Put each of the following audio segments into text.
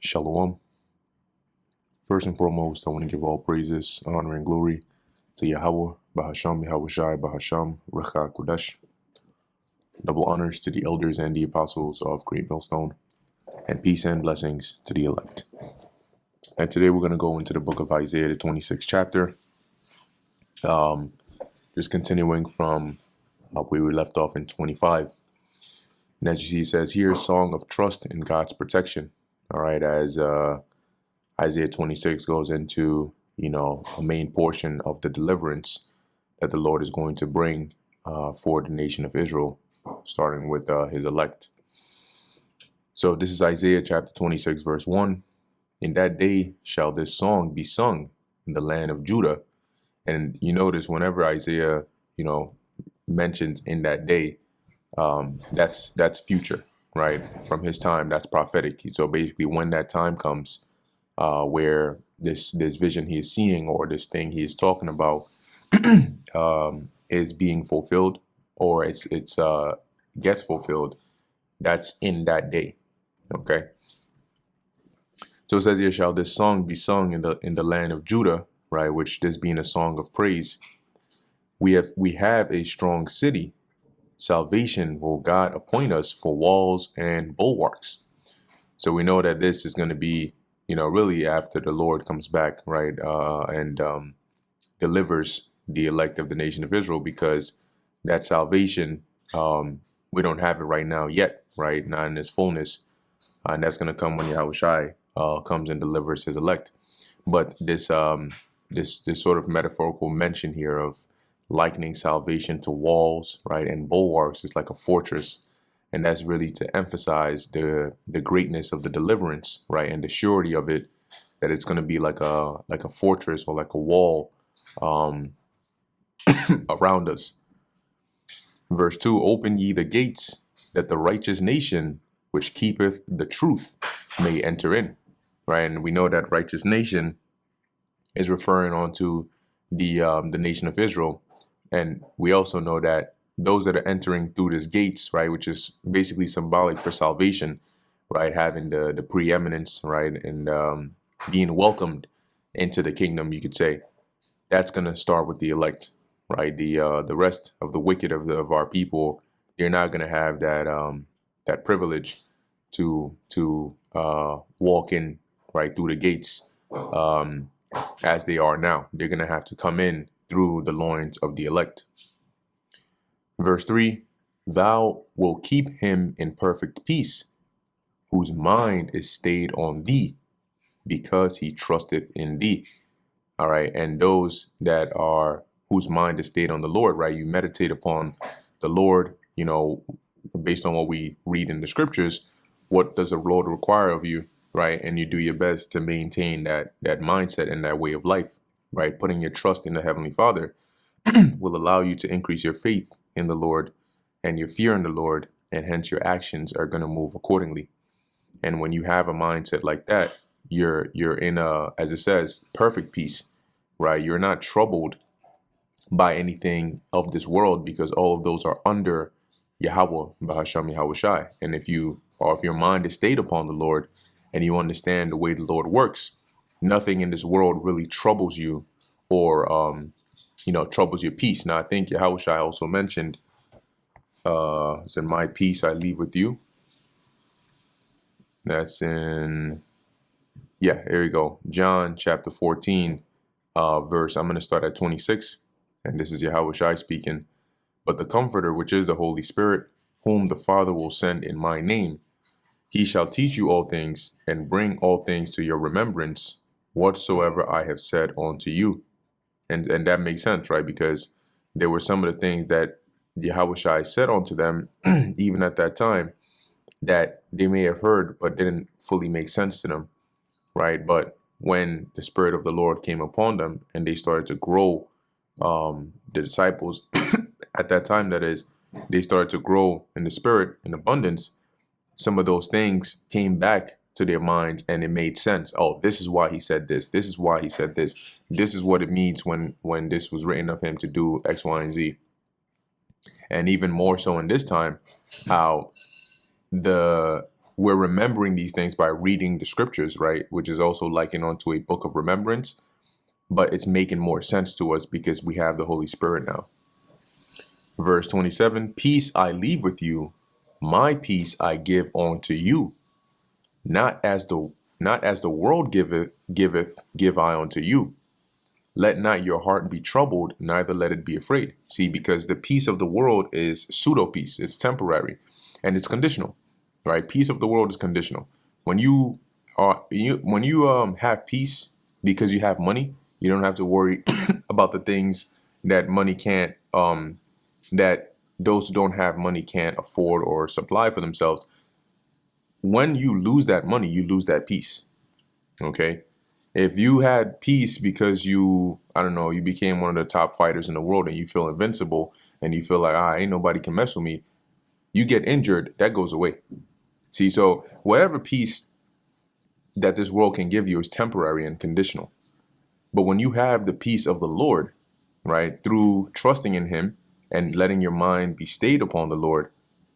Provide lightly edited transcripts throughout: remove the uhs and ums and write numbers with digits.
Shalom. First and foremost, I want to give all praises, honor, and glory to Yahweh, Bahasham, Yahushai, Bahasham, Recha Kodesh. Double honors to the elders and the apostles of Great Millstone, and peace and blessings to the elect. And today we're going to go into the book of Isaiah, the 26th chapter. Just continuing from where we left off in 25. And as you see, it says here, song of trust in God's protection. All right, as Isaiah 26 goes into, a main portion of the deliverance that the Lord is going to bring for the nation of Israel, starting with his elect. So this is Isaiah chapter 26, verse 1. In that day shall this song be sung in the land of Judah. And you notice whenever Isaiah, mentions in that day, that's future, right? From his time, that's prophetic. So basically when that time comes, where this vision he is seeing, or this thing he is talking about, is being fulfilled, or it's gets fulfilled, that's in that day. Okay. So it says here, shall this song be sung in the land of Judah, right? Which this being a song of praise. We have a strong city. Salvation will God appoint us for walls and bulwarks. So we know that this is going to be, really after the Lord comes back, right? And delivers the elect of the nation of Israel, because that salvation, we don't have it right now yet, right? Not in its fullness. And that's going to come when Yahushai comes and delivers his elect. But this sort of metaphorical mention here of likening salvation to walls, right, and bulwarks is like a fortress, and that's really to emphasize the greatness of the deliverance, right, and the surety of it, that it's going to be like a fortress or like a wall around us. Verse 2: Open ye the gates, that the righteous nation which keepeth the truth may enter in. Right, and we know that righteous nation is referring on to the nation of Israel. And we also know that those that are entering through these gates, right, which is basically symbolic for salvation, right, having the preeminence, right, and being welcomed into the kingdom, you could say, that's going to start with the elect, right? The rest of the wicked of our people, they're not going to have that privilege to walk in, right, through the gates as they are now. They're going to have to come in through the loins of the elect. Verse 3: Thou wilt keep him in perfect peace, whose mind is stayed on thee, because he trusteth in thee. All right, and those that are whose mind is stayed on the Lord, right? You meditate upon the Lord, based on what we read in the scriptures. What does the Lord require of you, right? And you do your best to maintain that mindset and that way of life. Right, putting your trust in the Heavenly Father will allow you to increase your faith in the Lord and your fear in the Lord, and hence your actions are going to move accordingly. And when you have a mindset like that, you're in as it says, perfect peace, right? You're not troubled by anything of this world, because all of those are under Yahweh, Bahasham, Yahushai. And if your mind is stayed upon the Lord and you understand the way the Lord works, nothing in this world really troubles you, or troubles your peace. Now I think Yahushai also mentioned, it's in my peace I leave with you. That's in, here we go, John chapter 14, verse, I'm going to start at 26, and this is Yahushai speaking. But the Comforter, which is the Holy Spirit, whom the Father will send in my name, he shall teach you all things, and bring all things to your remembrance, whatsoever I have said unto you. And that makes sense, right? Because there were some of the things that Yahushai said unto them, even at that time, that they may have heard, but didn't fully make sense to them, right? But when the Spirit of the Lord came upon them and they started to grow, the disciples at that time, that is, they started to grow in the Spirit in abundance, some of those things came back to their minds and it made sense. Oh, this is why he said this. This is why he said this. This is what it means when this was written of him to do X, Y, and Z. And even more so in this time, how we're remembering these things by reading the scriptures, right? Which is also likened onto a book of remembrance, but it's making more sense to us because we have the Holy Spirit now. Verse 27, peace I leave with you, my peace I give unto you. Not as the world giveth, give I unto you. Let not your heart be troubled, neither let it be afraid. See, because the peace of the world is pseudo peace, it's temporary, and it's conditional, right? Peace of the world is conditional. When you have peace because you have money, you don't have to worry about the things that money can't that those who don't have money can't afford or supply for themselves. When you lose that money, you lose that peace. Okay. If you had peace because you became one of the top fighters in the world and you feel invincible and you feel like, ain't nobody can mess with me, you get injured, that goes away. See, so whatever peace that this world can give you is temporary and conditional. But when you have the peace of the Lord, right, through trusting in him and letting your mind be stayed upon the Lord,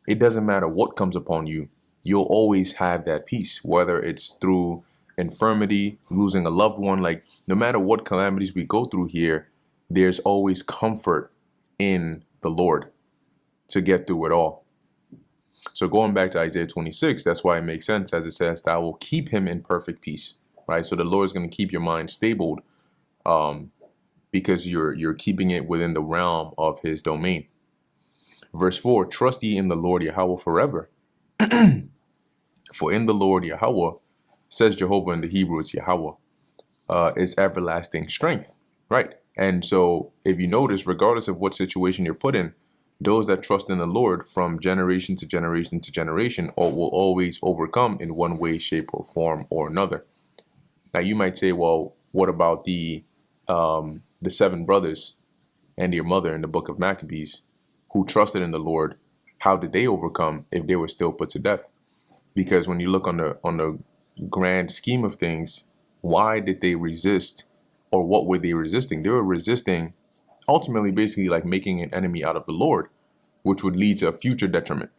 it doesn't matter what comes upon you. You'll always have that peace, whether it's through infirmity, losing a loved one. Like, no matter what calamities we go through here, there's always comfort in the Lord to get through it all. So going back to Isaiah 26, that's why it makes sense as it says, "Thou will keep him in perfect peace," right? So the Lord is going to keep your mind stable, because you're keeping it within the realm of his domain. Verse 4, trust ye in the Lord Yahweh forever. For in the Lord Yahweh, says Jehovah in the Hebrew, it's Yahweh, is everlasting strength, right? And so if you notice, regardless of what situation you're put in, those that trust in the Lord from generation to generation to generation will always overcome in one way, shape, or form or another. Now you might say, well, what about the 7 brothers and their mother in the book of Maccabees who trusted in the Lord? How did they overcome if they were still put to death? Because when you look on the grand scheme of things, why did they resist, or what were they resisting? They were resisting ultimately basically like making an enemy out of the Lord, which would lead to a future detriment.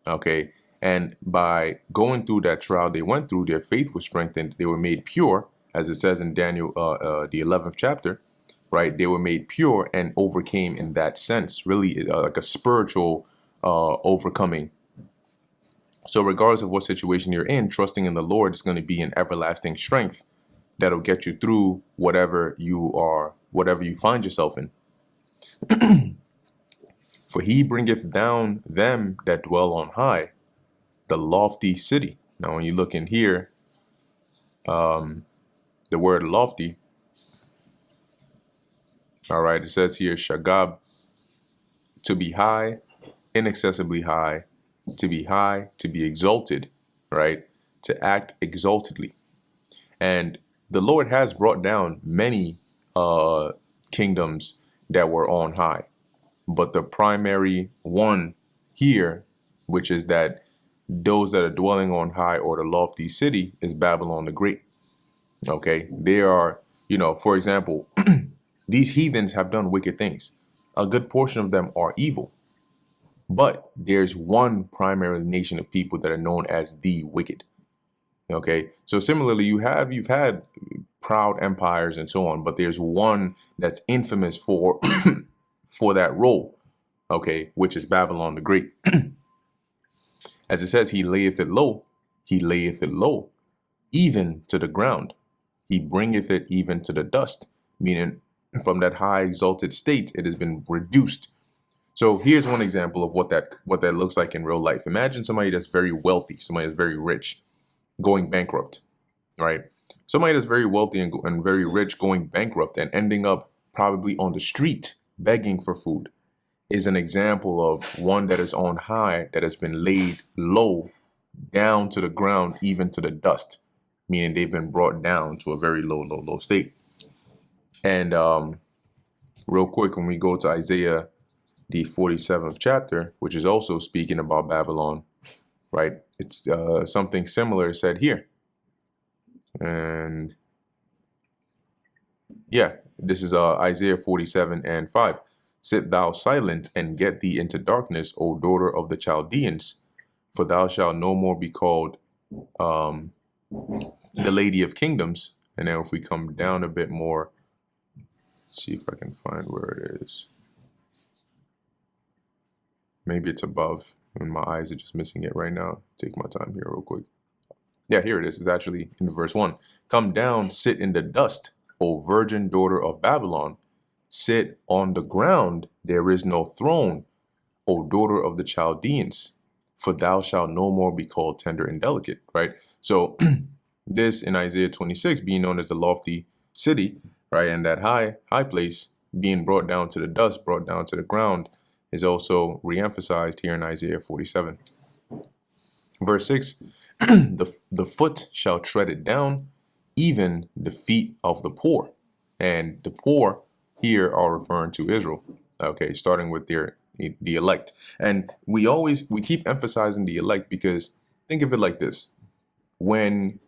Okay. And by going through that trial they went through, their faith was strengthened. They were made pure, as it says in Daniel, the 11th chapter, right? They were made pure and overcame in that sense, really like a spiritual overcoming. So regardless of what situation you're in, trusting in the Lord is going to be an everlasting strength that'll get you through whatever you find yourself in. For he bringeth down them that dwell on high, the lofty city. Now, when you look in here, the word lofty, all right, it says here, shagab, to be high, inaccessibly high, to be exalted, right? To act exaltedly. And the Lord has brought down many kingdoms that were on high. But the primary one here, which is that those that are dwelling on high or the lofty city, is Babylon the Great. Okay, they are, for example, these heathens have done wicked things. A good portion of them are evil. But there's one primary nation of people that are known as the wicked. Okay, so similarly, you've had proud empires and so on, but there's one that's infamous for for that role, okay, which is Babylon the Great. As it says, he layeth it low, even to the ground. He bringeth it even to the dust, meaning from that high exalted state, it has been reduced. So here's one example of what that looks like in real life. Imagine somebody that's very wealthy, somebody that's very rich, going bankrupt, right? Somebody that's very wealthy and very rich going bankrupt and ending up probably on the street begging for food is an example of one that is on high, that has been laid low, down to the ground, even to the dust, meaning they've been brought down to a very low state. And real quick, when we go to Isaiah, the 47th chapter, which is also speaking about Babylon, right? It's something similar said here. And yeah, this is Isaiah 47:5. Sit thou silent and get thee into darkness, O daughter of the Chaldeans, For thou shalt no more be called the Lady of Kingdoms. And then if we come down a bit more, see if I can find where it is. Maybe it's above, and my eyes are just missing it right now. Take my time here real quick. Yeah, here it is. It's actually in verse 1. Come down, sit in the dust, O virgin daughter of Babylon. Sit on the ground, there is no throne, O daughter of the Chaldeans. For thou shalt no more be called tender and delicate, right? So this in Isaiah 26 being known as the lofty city, right? And that high place being brought down to the dust, brought down to the ground, is also reemphasized here in Isaiah 47. Verse 6, the foot shall tread it down, even the feet of the poor. And the poor here are referring to Israel, okay, starting with the elect. And we keep emphasizing the elect because think of it like this. When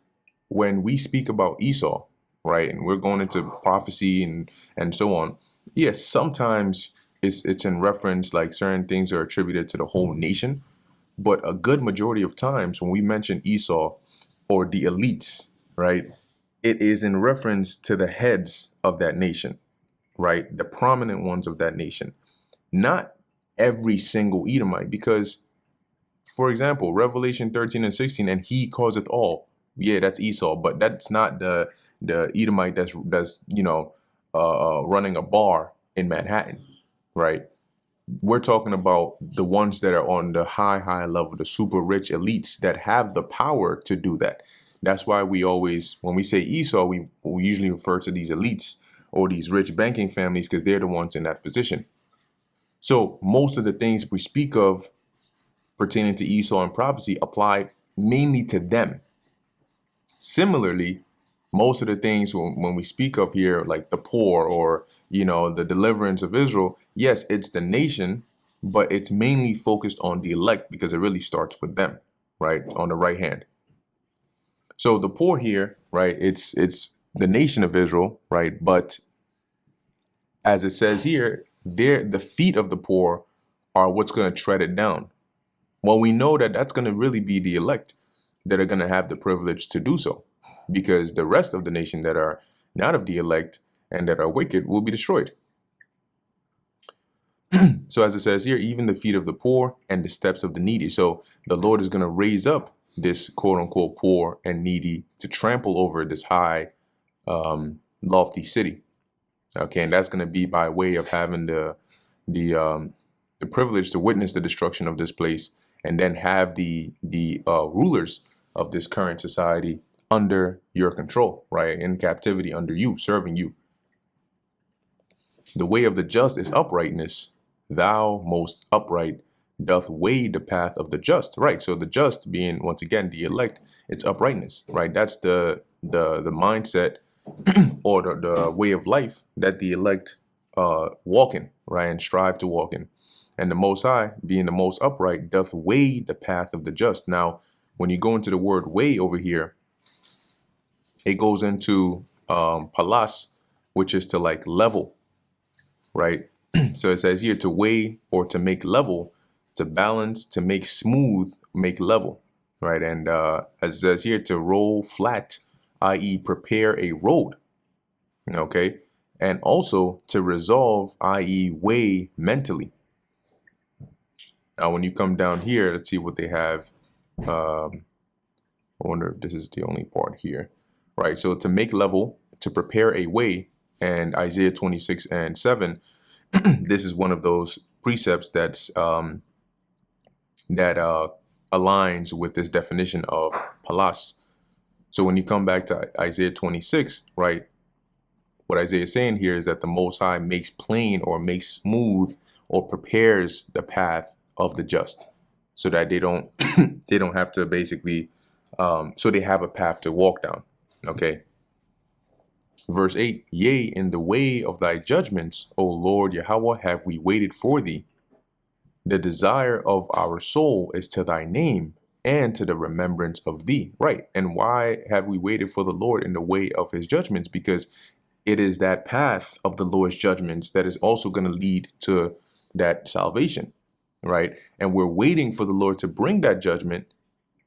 we speak about Esau, right, and we're going into prophecy and so on, yes, sometimes it's in reference, like certain things are attributed to the whole nation, but a good majority of times when we mention Esau or the elites, right, it is in reference to the heads of that nation, right, the prominent ones of that nation, not every single Edomite, because, for example, Revelation 13 and 16, and he causeth all. Yeah, that's Esau, but that's not the Edomite that's running a bar in Manhattan, right? We're talking about the ones that are on the high level, the super rich elites that have the power to do that. That's why we always, when we say Esau, we usually refer to these elites or these rich banking families because they're the ones in that position. So most of the things we speak of pertaining to Esau and prophecy apply mainly to them. Similarly, most of the things when we speak of here, like the poor or, the deliverance of Israel, yes, it's the nation, but it's mainly focused on the elect because it really starts with them, right, on the right hand. So the poor here, right, it's the nation of Israel, right, but as it says here, the feet of the poor are what's going to tread it down. Well, we know that that's going to really be the elect that are going to have the privilege to do so, because the rest of the nation that are not of the elect and that are wicked will be destroyed. So as it says here, even the feet of the poor and the steps of the needy. So the Lord is going to raise up this quote unquote poor and needy to trample over this high, lofty city. Okay, and that's going to be by way of having the privilege to witness the destruction of this place, and then have the rulers of this current society under your control, right, in captivity under you, serving you. The way of the just is uprightness. Thou, most upright, doth weigh the path of the just, right? So the just being, once again, the elect, it's uprightness, right? That's the mindset or the way of life that the elect walk in, right, and strive to walk in. And the Most High, being the most upright, doth weigh the path of the just. Now, when you go into the word weigh over here, it goes into palas, which is to like level, right? So it says here to weigh or to make level, to balance, to make smooth, make level, right? And as it says here, to roll flat, i.e. prepare a road, okay? And also to resolve, i.e. weigh mentally. Now, when you come down here, let's see what they have. I wonder if this is the only part here, right? So to make level, to prepare a way, and Isaiah 26 and 7, this is one of those precepts that's that aligns with this definition of palas. So when you come back to Isaiah 26, right, what Isaiah is saying here is that the Most High makes plain or makes smooth or prepares the path of the just, so that they don't they don't have to basically so they have a path to walk down. Okay. Verse 8, yea, in the way of thy judgments, O Lord Yahweh, have we waited for thee. The desire of our soul is to thy name and to the remembrance of thee. Right. And why have we waited for the Lord in the way of his judgments? Because it is that path of the Lord's judgments that is also going to lead to that salvation. right? And we're waiting for the Lord to bring that judgment,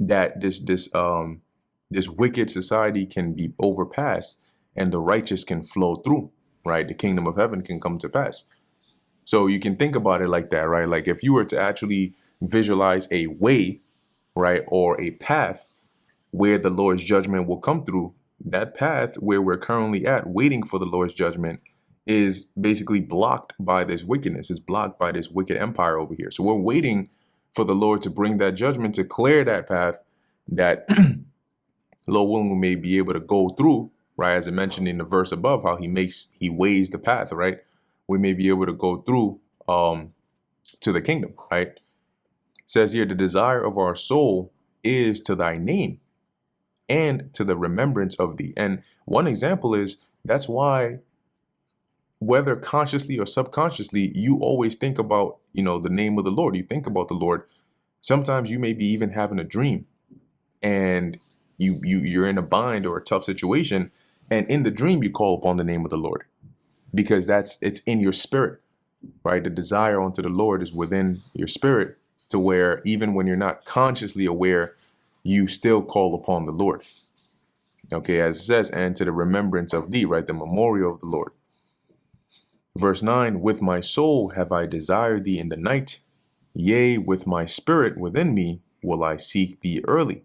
that this wicked society can be overpassed and the righteous can flow through, right? The kingdom of heaven can come to pass. So you can think about it like that, right? Like if you were to actually visualize a way, right, or a path where the Lord's judgment will come through, that path where we're currently at, waiting for the Lord's judgment, is basically blocked by this wickedness. It's blocked by this wicked empire over here. So we're waiting for the Lord to bring that judgment to clear that path that Lord willing we may be able to go through, right? As I mentioned in the verse above, how he weighs the path, right? We may be able to go through to the kingdom, right? It says here, the desire of our soul is to thy name and to the remembrance of thee. And one example is that's why, whether consciously or subconsciously, you always think about, the name of the Lord. You think about the Lord. Sometimes you may be even having a dream and you're in a bind or a tough situation. And in the dream, you call upon the name of the Lord because it's in your spirit, right? The desire unto the Lord is within your spirit, to where even when you're not consciously aware, you still call upon the Lord. Okay, as it says, and to the remembrance of thee, right? The memorial of the Lord. Verse 9, with my soul have I desired thee in the night. Yea, with my spirit within me will I seek thee early.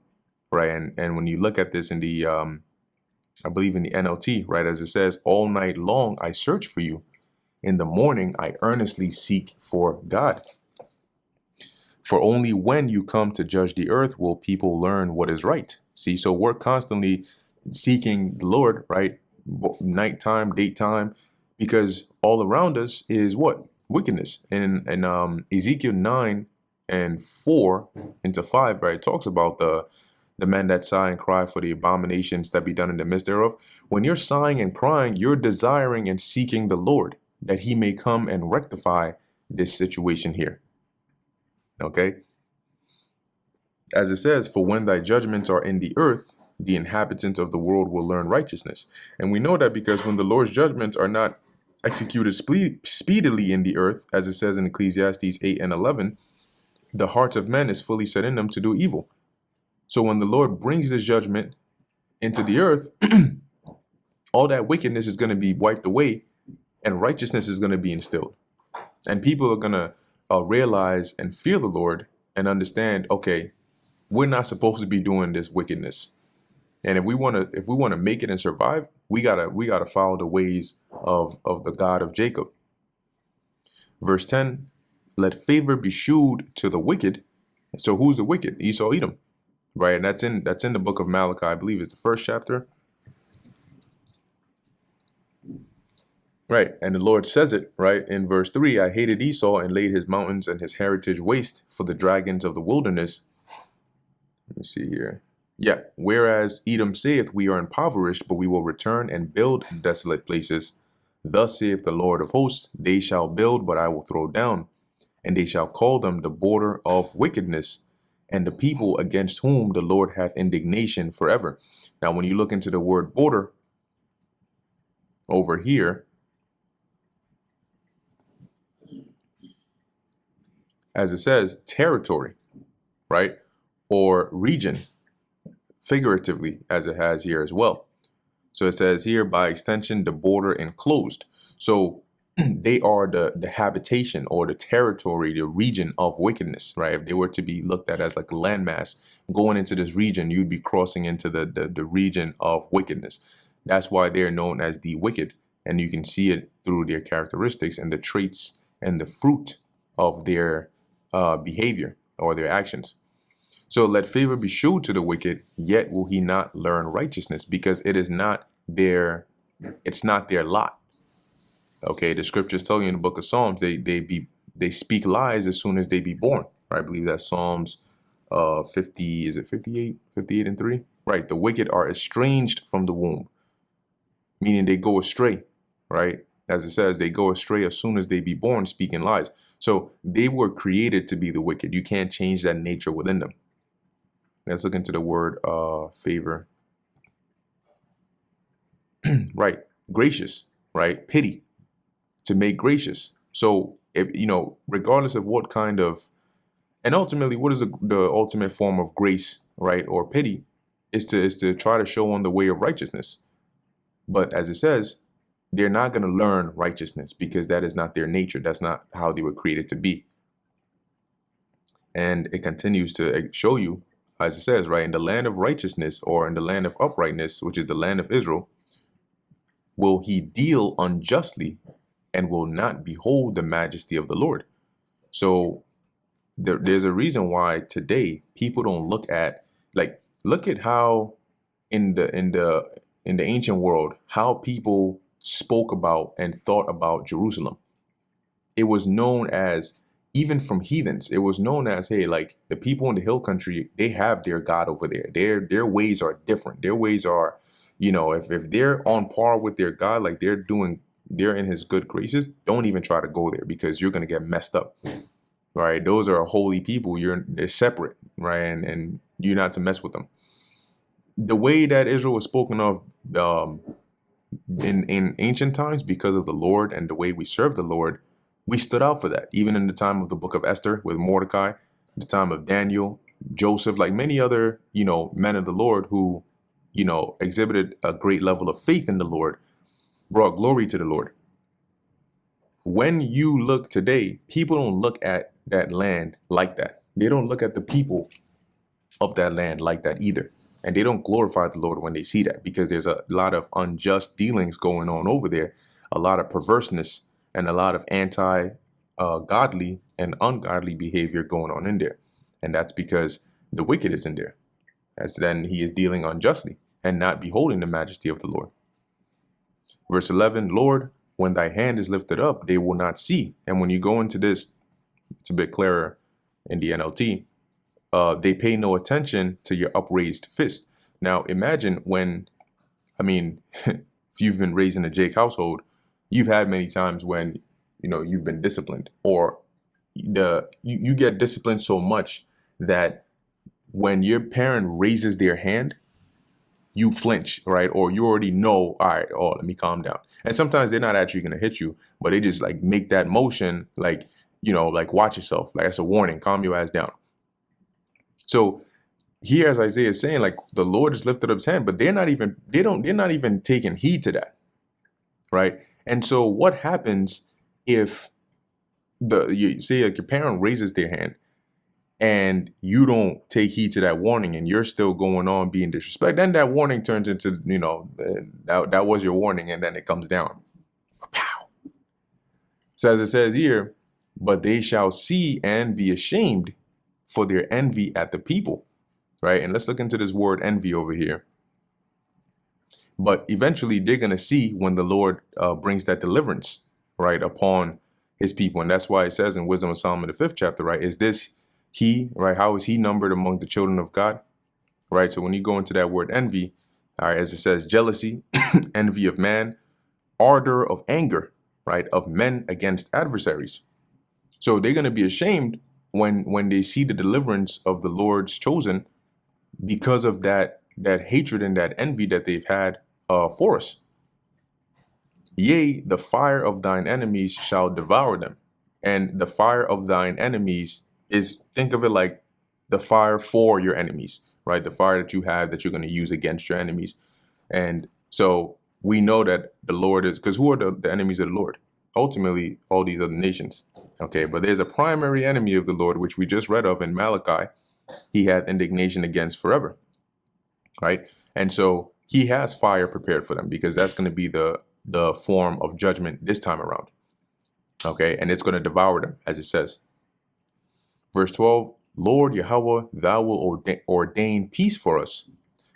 Right. And when you look at this in the, I believe in the NLT, right, as it says, all night long I search for you. In the morning I earnestly seek for God. For only when you come to judge the earth will people learn what is right. See, so we're constantly seeking the Lord, right? Nighttime, daytime, because all around us is what? Wickedness. And Ezekiel 9:4 into 5, right, talks about the men that sigh and cry for the abominations that be done in the midst thereof. When you're sighing and crying, you're desiring and seeking the Lord, that he may come and rectify this situation here. Okay? As it says, for when thy judgments are in the earth, the inhabitants of the world will learn righteousness. And we know that because when the Lord's judgments are not executed speedily in the earth, as it says in Ecclesiastes 8:11, the hearts of men is fully set in them to do evil. So when the Lord brings this judgment into the earth, all that wickedness is going to be wiped away and righteousness is going to be instilled. And people are going to realize and fear the Lord and understand, okay, we're not supposed to be doing this wickedness. And if we want to make it and survive, we gotta follow the ways of the God of Jacob. Verse 10, let favor be shewed to the wicked. So who's the wicked? Esau, Edom. Right, and that's in the book of Malachi, I believe it's the first chapter. Right, and the Lord says it, right, in verse 3, I hated Esau and laid his mountains and his heritage waste for the dragons of the wilderness. Let me see here. Yeah, whereas Edom saith, we are impoverished, but we will return and build desolate places. Thus saith the Lord of hosts, they shall build, but I will throw down, and they shall call them the border of wickedness, and the people against whom the Lord hath indignation forever. Now, when you look into the word border over here, as it says, territory, right? Or region, figuratively, as it has here as well. So it says here, by extension, the border enclosed. So they are the habitation or the territory, the region of wickedness, right? If they were to be looked at as like a landmass, going into this region, you'd be crossing into the region of wickedness. That's why they're known as the wicked. And you can see it through their characteristics and the traits and the fruit of their behavior or their actions. So let favor be shewed to the wicked, yet will he not learn righteousness, because it's not their lot. Okay, the scriptures tell you in the book of Psalms, they speak lies as soon as they be born. Right? I believe that's Psalms 50, is it 58? 58 and 3? Right. The wicked are estranged from the womb, meaning they go astray, right? As it says, they go astray as soon as they be born, speaking lies. So they were created to be the wicked. You can't change that nature within them. Let's look into the word favor. Right. Gracious, right? Pity. To make gracious. So if regardless of what kind of And ultimately, what is the ultimate form of grace, right, or pity? Is to try to show on the way of righteousness. But as it says, they're not going to learn righteousness because that is not their nature. That's not how they were created to be. And it continues to show you, as it says, right, in the land of righteousness, or in the land of uprightness, which is the land of Israel, will he deal unjustly and will not behold the majesty of the Lord. So there's a reason why today people don't look at, like, look at how in the ancient world, how people spoke about and thought about Jerusalem. It was known as, even from heathens, it was known as, hey, like, the people in the hill country, they have their God over there. Their ways are different. Their ways are, if they're on par with their God, like they're in his good graces, don't even try to go there because you're gonna get messed up. Right? Those are holy people. They're separate, right? And you're not to mess with them. The way that Israel was spoken of in ancient times, because of the Lord and the way we serve the Lord, we stood out for that. Even in the time of the book of Esther with Mordecai, the time of Daniel, Joseph, like many other, men of the Lord who, exhibited a great level of faith in the Lord, brought glory to the Lord. When you look today, people don't look at that land like that. They don't look at the people of that land like that either. And they don't glorify the Lord when they see that, because there's a lot of unjust dealings going on over there, a lot of perverseness, and a lot of anti-godly and ungodly behavior going on in there. And that's because the wicked is in there. As then he is dealing unjustly and not beholding the majesty of the Lord. Verse 11, Lord, when thy hand is lifted up, they will not see. And when you go into this, it's a bit clearer in the NLT. They pay no attention to your upraised fist. Now, imagine if you've been raised in a Jake household, you've had many times when, you've been disciplined, or you get disciplined so much that when your parent raises their hand, you flinch, right? Or you already know, all right, oh, let me calm down. And sometimes they're not actually going to hit you, but they just like make that motion, like, like watch yourself. Like, that's a warning, calm your ass down. So here, as Isaiah is saying, like, the Lord has lifted up his hand, but they're not even taking heed to that. Right. And so what happens if you say, like, your parent raises their hand and you don't take heed to that warning and you're still going on being disrespected, then that warning turns into, that was your warning, and then it comes down. Pow. So as it says here, but they shall see and be ashamed for their envy at the people, right? And let's look into this word envy over here. But eventually they're going to see when the Lord brings that deliverance, right, upon his people. And that's why it says in Wisdom of Solomon, the 5th chapter, right, is this he, right? How is he numbered among the children of God, right? So when you go into that word envy, all right, as it says, jealousy, envy of man, ardor of anger, right, of men against adversaries. So they're going to be ashamed when they see the deliverance of the Lord's chosen, because of that hatred and that envy that they've had for us. Yea, the fire of thine enemies shall devour them. And the fire of thine enemies is, think of it like the fire for your enemies, right? The fire that you have that you're going to use against your enemies. And so we know that the Lord is, because who are the enemies of the Lord? Ultimately, all these other nations. Okay, but there's a primary enemy of the Lord, which we just read of in Malachi. He had indignation against forever, right? And so he has fire prepared for them, because that's going to be the form of judgment this time around. Okay, and it's going to devour them, as it says. Verse 12, Lord Yahweh, thou will ordain peace for us,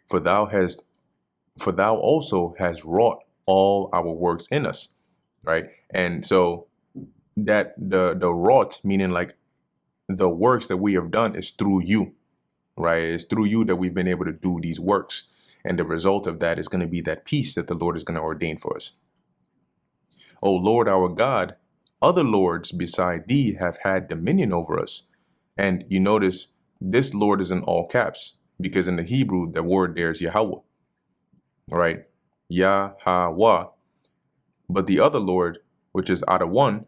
for thou also hast wrought all our works in us, right? And so that the wrought, meaning like the works that we have done, is through you, right? It's through you that we've been able to do these works. And the result of that is going to be that peace that the Lord is going to ordain for us. O Lord our God, other lords beside thee have had dominion over us. And you notice this Lord is in all caps, because in the Hebrew, the word there is Yahweh, right? Yahweh. But the other Lord, which is Ada one,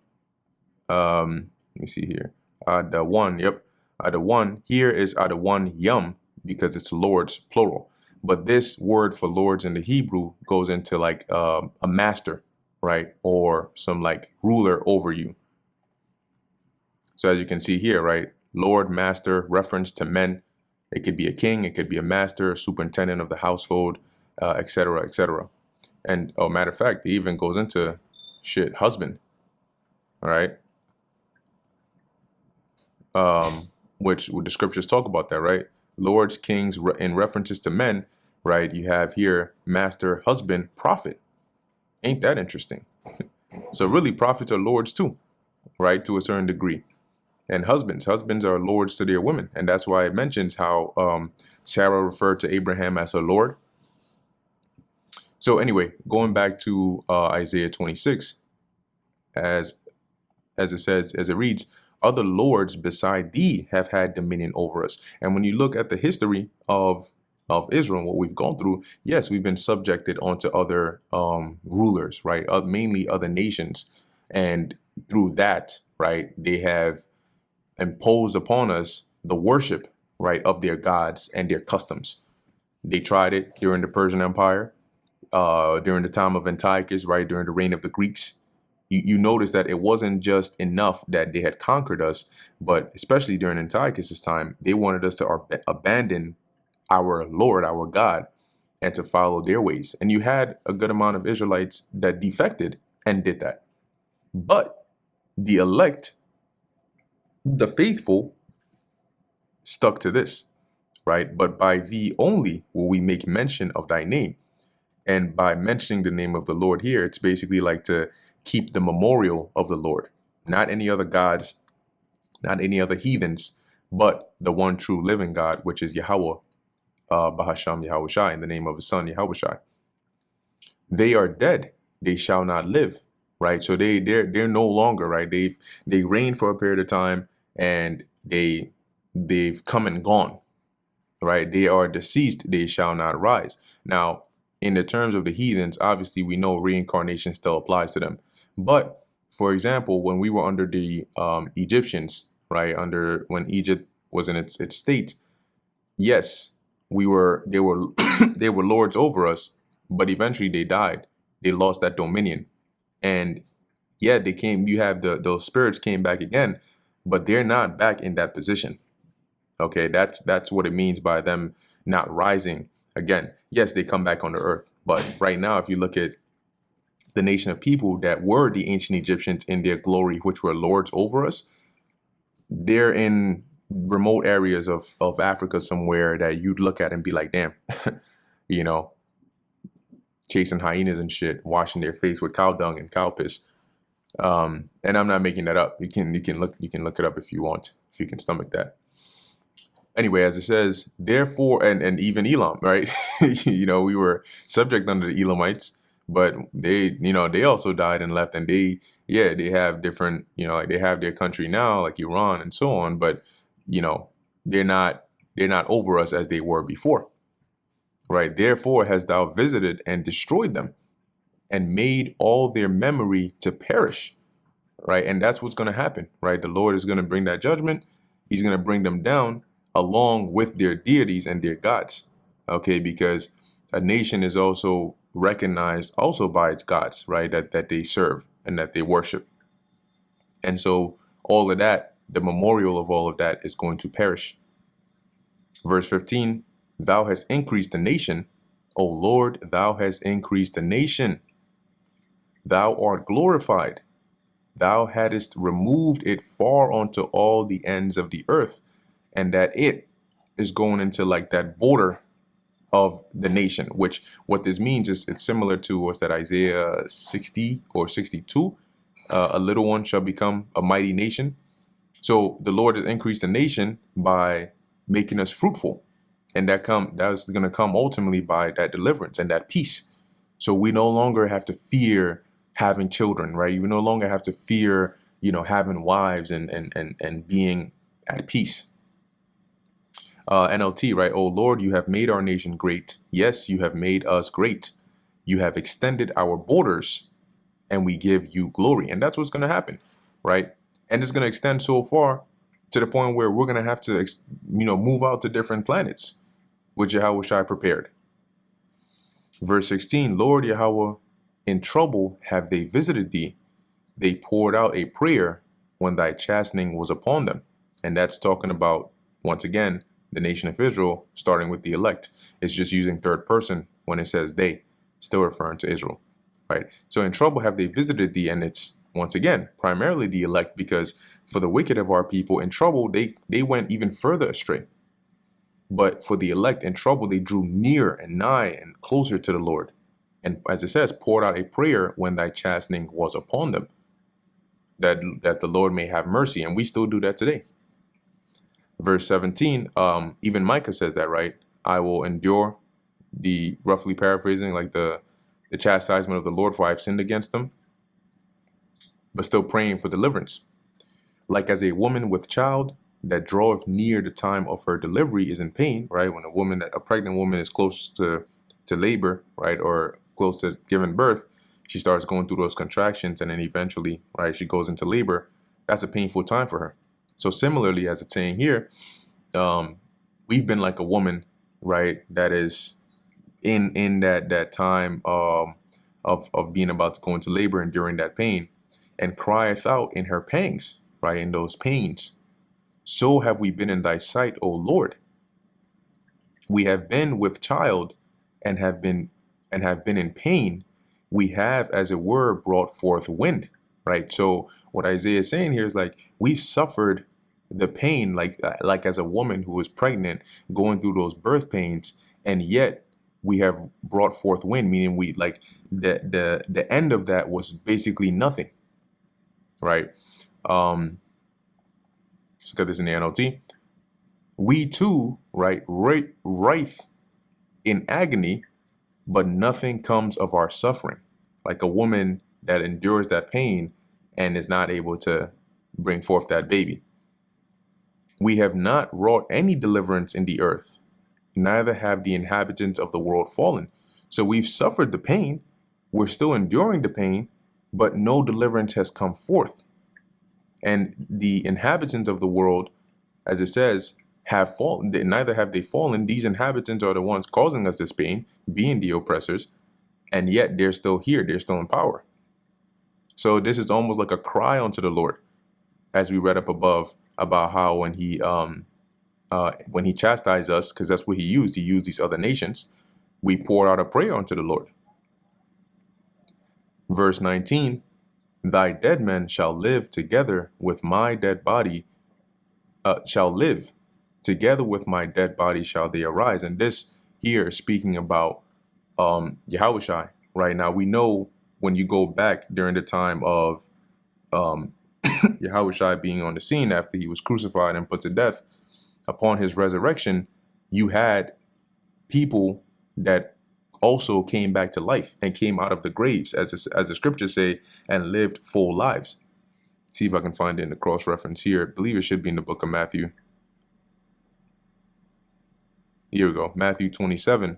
let me see here. Ada one, yep. Adawan here is Adawan Yum because it's lords, plural. But this word for lords in the Hebrew goes into like a master, right? Or some like ruler over you. So as you can see here, right? Lord, master, reference to men. It could be a king, it could be a master, a superintendent of the household, etc., etc. And oh, matter of fact, it even goes into shit, husband, all right? Which the scriptures talk about that, right? Lords, kings, in references to men, right? You have here master, husband, prophet. Ain't that interesting? So really, prophets are lords too, right? To a certain degree. And husbands are lords to their women. And that's why it mentions how Sarah referred to Abraham as her lord. So anyway, going back to Isaiah 26, as it says, as it reads, other lords beside thee have had dominion over us. And when you look at the history of Israel and what we've gone through, yes, we've been subjected onto other rulers, right? Mainly other nations. And through that, right, they have imposed upon us the worship, right, of their gods and their customs. They tried it during the Persian Empire, during the time of Antiochus, right, during the reign of the Greeks. You notice that it wasn't just enough that they had conquered us, but especially during Antiochus' time, they wanted us to abandon our Lord, our God, and to follow their ways. And you had a good amount of Israelites that defected and did that. But the elect, the faithful, stuck to this, right? But by thee only will we make mention of thy name. And by mentioning the name of the Lord here, it's basically like to keep the memorial of the Lord, not any other gods, not any other heathens, but the one true living God, which is Yahweh, Bahasham Yahushai, in the name of his son Yahushai. They are dead; they shall not live. Right, so they're no longer, right. They reigned for a period of time, and they've come and gone. Right, they are deceased; they shall not rise. Now, in the terms of the heathens, obviously we know reincarnation still applies to them. But for example, when we were under the Egyptians, right, when Egypt was in its state, yes, they were they were lords over us, but eventually they died. They lost that dominion. And yeah, you have those spirits came back again, but they're not back in that position. Okay, that's what it means by them not rising again. Yes, they come back on the earth, but right now, if you look at the nation of people that were the ancient Egyptians in their glory, which were lords over us, they're in remote areas of Africa somewhere that you'd look at and be like, damn, you know, chasing hyenas and shit, washing their face with cow dung and cow piss. And I'm not making that up. You can look it up if you want, if you can stomach that. Anyway, as it says, therefore, and even Elam, right? We were subject under the Elamites, but they also died and left, and they have different, like they have their country now, like Iran and so on, but they're not over us as they were before, right? Therefore, hast thou visited and destroyed them, and made all their memory to perish, right? And that's what's going to happen, right? The Lord is going to bring that judgment. He's going to bring them down along with their deities and their gods, okay? Because a nation is also recognized also by its gods, right? That they serve and that they worship. And so all of that, the memorial of all of that is going to perish. Verse 15, thou hast increased the nation. O Lord, thou hast increased the nation. Thou art glorified. Thou hadst removed it far unto all the ends of the earth. And that it is going into like that border of the nation, which what this means is it's similar to what's that, Isaiah 60 or 62, a little one shall become a mighty nation. So the Lord has increased the nation by making us fruitful, and that's going to come ultimately by that deliverance and that peace. So we no longer have to fear having children, right? You no longer have to fear, having wives and being at peace. NLT, right? Oh Lord, you have made our nation great. Yes, you have made us great. You have extended our borders, and we give you glory. And that's what's going to happen, right? And it's going to extend so far to the point where we're going to have to, move out to different planets, which Yahweh Shai prepared. Verse 16, Lord Yahweh, in trouble have they visited thee. They poured out a prayer when thy chastening was upon them. And that's talking about, once again, the nation of Israel, starting with the elect. It's just using third person when it says they, still referring to Israel, right? So in trouble have they visited thee, and it's, once again, primarily the elect, because for the wicked of our people in trouble, they went even further astray. But for the elect in trouble, they drew near and nigh and closer to the Lord. And as it says, poured out a prayer when thy chastening was upon them, that the Lord may have mercy. And we still do that today. Verse 17, even Micah says that, right? I will endure the, roughly paraphrasing, like the chastisement of the Lord, for I have sinned against them, but still praying for deliverance. Like as a woman with child that draweth near the time of her delivery is in pain, right? When a pregnant woman is close to labor, right, or close to giving birth, she starts going through those contractions, and then eventually, right, she goes into labor. That's a painful time for her. So similarly, as it's saying here, we've been like a woman, right, that is in that time of being about to go into labor, and during that pain, and crieth out in her pangs, right, in those pains. So have we been in thy sight, O Lord. We have been with child, and have been in pain. We have, as it were, brought forth wind, right? So what Isaiah is saying here is like, we've suffered the pain, like as a woman who is pregnant, going through those birth pains, and yet we have brought forth wind, meaning we, like, the end of that was basically nothing, right? Let's get this in the NLT. We too, right, writhe in agony, but nothing comes of our suffering. Like a woman that endures that pain and is not able to bring forth that baby. We have not wrought any deliverance in the earth, neither have the inhabitants of the world fallen. So we've suffered the pain, we're still enduring the pain, but no deliverance has come forth. And the inhabitants of the world, as it says, have fallen. Neither have they fallen. These inhabitants are the ones causing us this pain, being the oppressors, and yet they're still here. They're still in power. So this is almost like a cry unto the Lord, as we read up above about how when he chastised us, because that's what he used these other nations, we poured out a prayer unto the Lord. Verse 19, thy dead men shall live together with my dead body, shall live together with my dead body shall they arise. And this here is speaking about Yahweh Shai. Right now, we know when you go back during the time of Yahweh Shai being on the scene after he was crucified and put to death, upon his resurrection, you had people that also came back to life and came out of the graves, as the scriptures say, and lived full lives. See if I can find it in the cross reference here. I believe it should be in the book of Matthew. Here we go. Matthew 27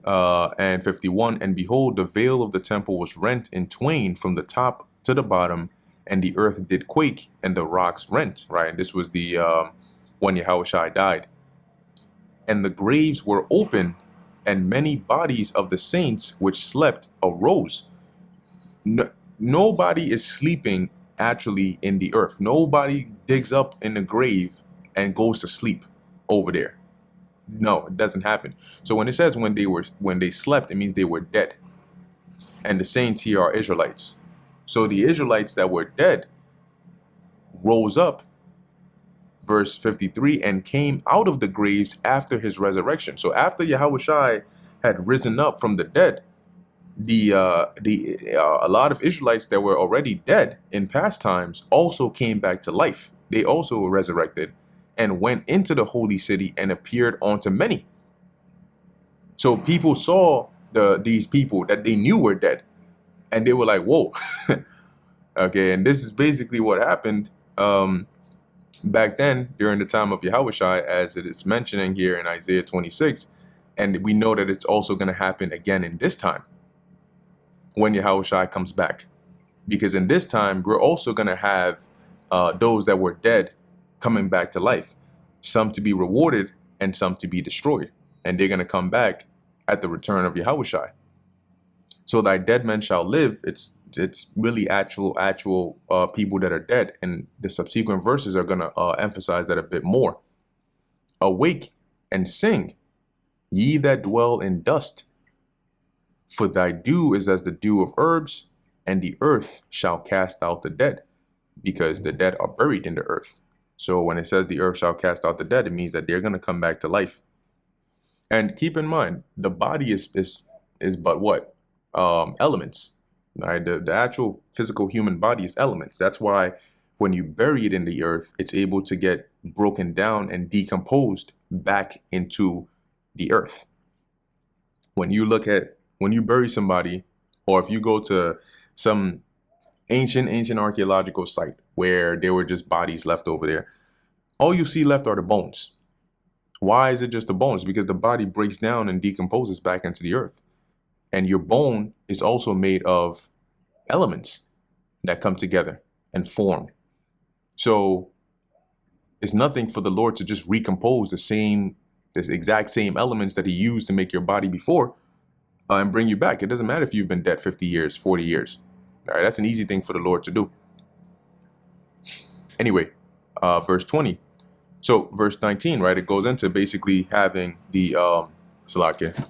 and 51. And behold, the veil of the temple was rent in twain from the top to the bottom, and the earth did quake, and the rocks rent. Right. And this was the when Yahweh Shai died. And the graves were open, and many bodies of the saints which slept arose. Nobody is sleeping actually in the earth. Nobody digs up in the grave and goes to sleep over there. No, it doesn't happen. So when it says when they slept, it means they were dead. And the saints here are Israelites. So the Israelites that were dead rose up, verse 53, and came out of the graves after his resurrection. So after Yahweh Shai had risen up from the dead, a lot of Israelites that were already dead in past times also came back to life. They also resurrected and went into the holy city and appeared unto many. So people saw these people that they knew were dead, and they were like, whoa. Okay, and this is basically what happened back then during the time of Yahweh Shai, as it is mentioning here in Isaiah 26. And we know that it's also going to happen again in this time when Yahweh Shai comes back. Because in this time, we're also going to have those that were dead coming back to life, some to be rewarded and some to be destroyed. And they're going to come back at the return of Yahushua. So thy dead men shall live. It's really actual people that are dead. And the subsequent verses are going to emphasize that a bit more. Awake and sing, ye that dwell in dust. For thy dew is as the dew of herbs, and the earth shall cast out the dead, because the dead are buried in the earth. So when it says the earth shall cast out the dead, it means that they're going to come back to life. And keep in mind, the body is but what? Elements. Right? The actual physical human body is elements. That's why when you bury it in the earth, it's able to get broken down and decomposed back into the earth. When you bury somebody, or if you go to some ancient archaeological site where there were just bodies left over there, all you see left are the bones. Why is it just the bones? Because the body breaks down and decomposes back into the earth. And your bone is also made of elements that come together and form. So it's nothing for the Lord to just recompose this exact same elements that he used to make your body before and bring you back. It doesn't matter if you've been dead 50 years, 40 years. All right, that's an easy thing for the Lord to do. Anyway, verse 20. So verse 19, right, it goes into basically having the Salakia.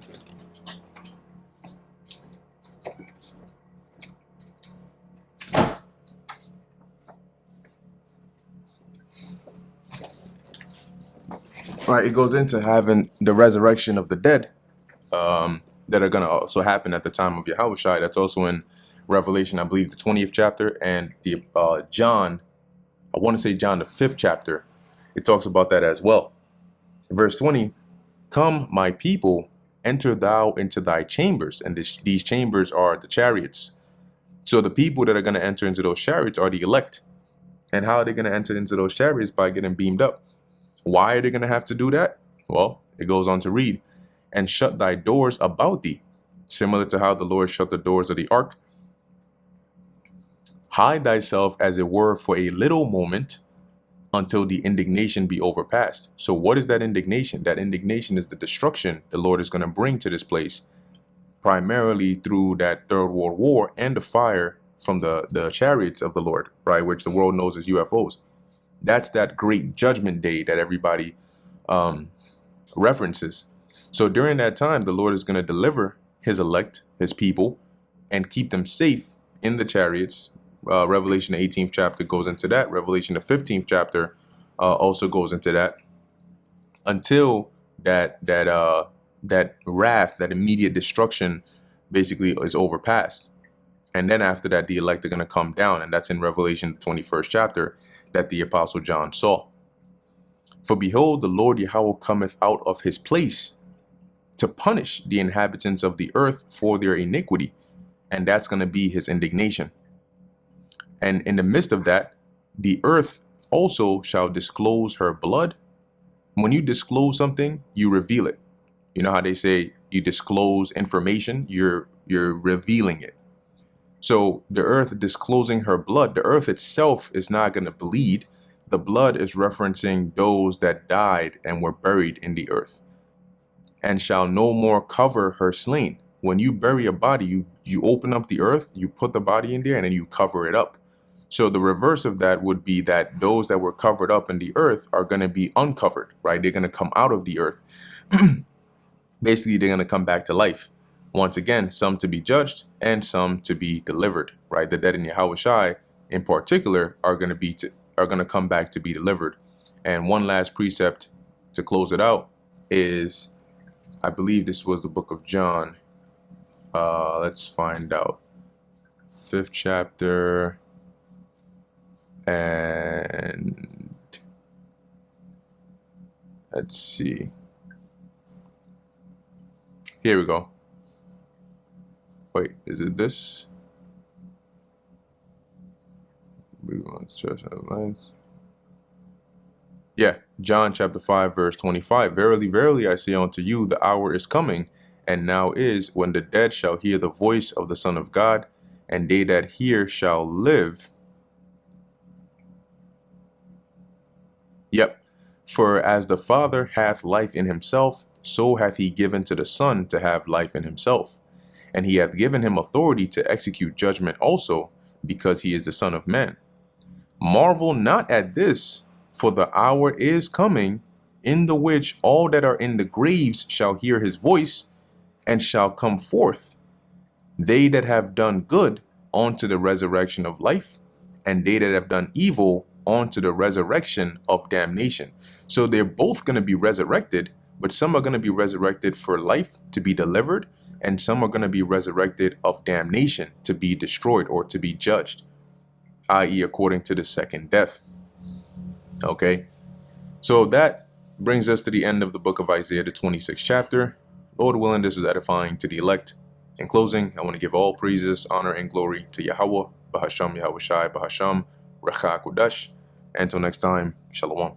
Right, it goes into having the resurrection of the dead that are going to also happen at the time of Yahushua. That's also in Revelation, I believe, the 20th chapter, and the John, I want to say John, the 5th chapter. It talks about that as well. Verse 20, come, my people, enter thou into thy chambers. And these chambers are the chariots. So the people that are going to enter into those chariots are the elect. And how are they going to enter into those chariots? By getting beamed up. Why are they going to have to do that? Well, it goes on to read, and shut thy doors about thee, similar to how the Lord shut the doors of the ark. Hide thyself as it were for a little moment until the indignation be overpassed. So what is that indignation? That indignation is the destruction the Lord is going to bring to this place, primarily through that Third World War and the fire from the chariots of the Lord, right, which the world knows as UFOs. That's that great judgment day that everybody references. So during that time, the Lord is going to deliver his elect, his people, and keep them safe in the chariots. Revelation, the 18th chapter goes into that. Revelation, the 15th chapter also goes into that, until that wrath, that immediate destruction basically is overpassed. And then after that, the elect are going to come down. And that's in Revelation, the 21st chapter, that the Apostle John saw. For behold, the Lord Yahweh cometh out of his place to punish the inhabitants of the earth for their iniquity. And that's going to be his indignation. And in the midst of that, the earth also shall disclose her blood. When you disclose something, you reveal it. You know how they say you disclose information, you're revealing it. So the earth disclosing her blood, the earth itself is not going to bleed. The blood is referencing those that died and were buried in the earth, and shall no more cover her slain. When you bury a body, you open up the earth, you put the body in there, and then you cover it up. So the reverse of that would be that those that were covered up in the earth are going to be uncovered, right? They're going to come out of the earth. Basically, they're going to come back to life. Once again, some to be judged and some to be delivered, right? The dead in Yahushua in particular are going to come back to be delivered. And one last precept to close it out is, I believe this was the book of John. Let's find out. 5th chapter. And let's see. Here we go. Wait, is it this? Yeah, John chapter 5, verse 25. Verily, verily, I say unto you, the hour is coming, and now is, when the dead shall hear the voice of the Son of God, and they that hear shall live. Yep. For as the Father hath life in himself, so hath he given to the Son to have life in himself. And he hath given him authority to execute judgment also, because he is the Son of Man. Marvel not at this, for the hour is coming, in the which all that are in the graves shall hear his voice, and shall come forth, they that have done good unto the resurrection of life, and they that have done evil onto the resurrection of damnation. So they're both going to be resurrected, but some are going to be resurrected for life to be delivered, and some are going to be resurrected of damnation to be destroyed or to be judged, i.e., according to the second death. Okay, so that brings us to the end of the book of Isaiah, the 26th chapter. Lord willing, this was edifying to the elect. In closing, I want to give all praises, honor, and glory to Yahweh, Bahasham Yahweh Shai, Bahasham, Recha Kudash. Until next time, Shalom.